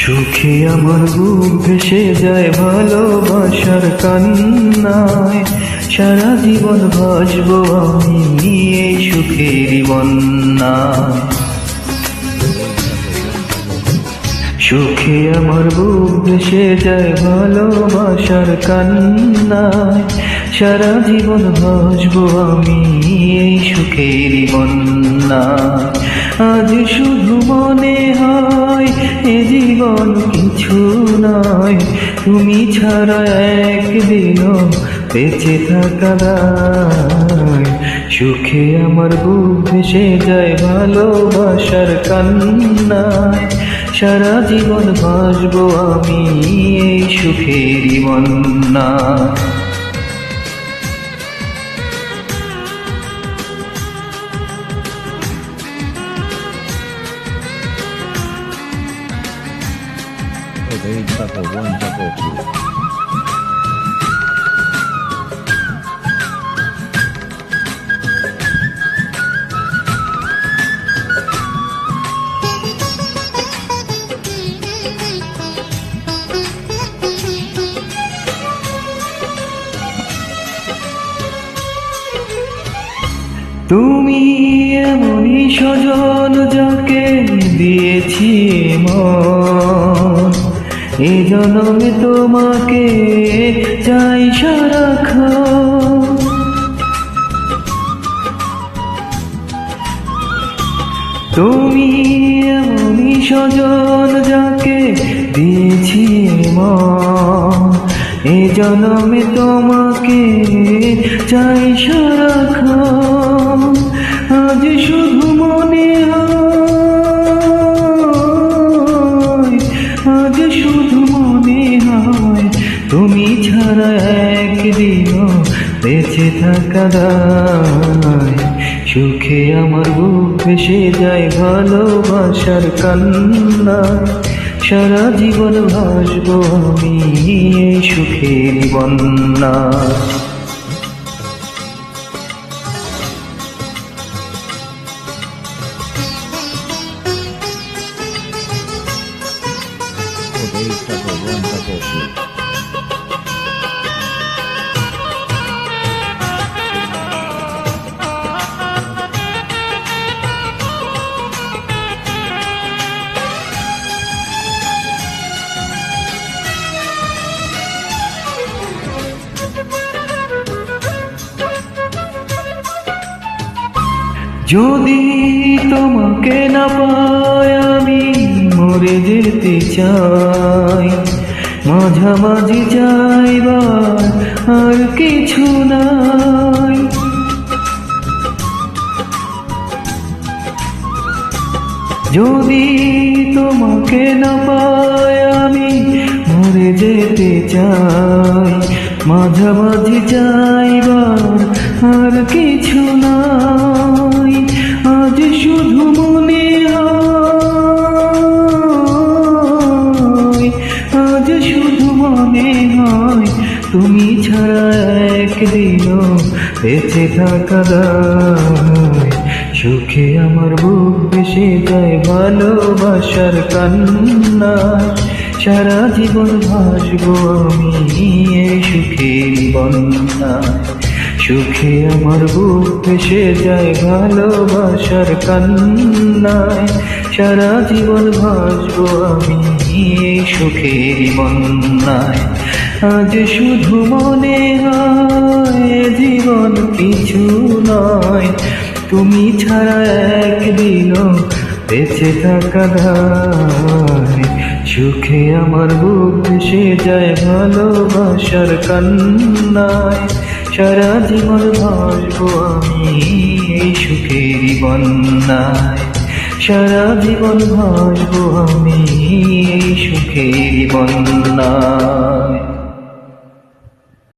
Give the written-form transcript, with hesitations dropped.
সুখে আমার বুক ভেসে যায় ভালোবাসার কান্নায়, সারা জীবন ভাসবো আমি এই সুখের বন্যায়। সুখে আমার বুক ভেসে যায় ভালোবাসার কান্নায়, সারা জীবন ভাসবো আমি এই সুখের বন্যায়। আজ শুধু মনে হয় এ জীবন কিছু নয়, তুমি ছাড়া একদিনও বেঁচে থাকা দায়। সুখে আমার বুক ভেসে যায় ভালোবাসার কান্নায়, সারা জীবন ভাসবো আমি এই সুখের বন্যায়। তুমি এমনই স্বজন যাকে দিয়েছি মন, এ জন্মে তোমাকে চাই সারাক্ষণ। তুমি এমনই স্বজন যাকে দিয়েছি মন, এ জন্মে তোমাকে চাই সারাক্ষণ। আজ শুধু মনে হয়, আজ শুধু মনে হয় তুমি ছাড়া একদিনও বেঁচে থাকা দায়। সুখে আমার বুক ভেসে যায় ভালোবাসার কান্নায়, সারা জীবন ভাসবো আমি এই সুখের বন্যায়। যদি তোমাকে না পাই আমি মরে যেতে চাই, মাঝামাঝি চাইবার আর কিছু নাই। যদি তোমাকে না পাই আমি মরে যেতে চাই, মাঝামাঝি চাইবার আর কিছু নাই। আজ শুধু মনে হয়, আজ শুধু মনে হয় তুমি ছাড়া একদিনও বেঁচে থাকা দায়। সুখে আমার বুক ভেসে যায় ভালোবাসার কান্নায়, সারা জীবন ভাসবো আমি এই সুখের বন্যায়। সুখে আমার বুক ভেসে যায় ভালোবাসার কান্নায়, সারা জীবন ভাসবো আমি এই সুখের বন্যায়। আজ শুধু মনে হয় জীবন কিছু নয়, তুমি ছাড়া একদিনও বেঁচে থাকা দায়। সুখে আমার বুক ভেসে যায় ভালোবাসার কান্নায়, সারা জীবন ভাসবো আমি এই সুখের বন্যায়। সারা জীবন ভাসবো আমি এই সুখের বন্যায়।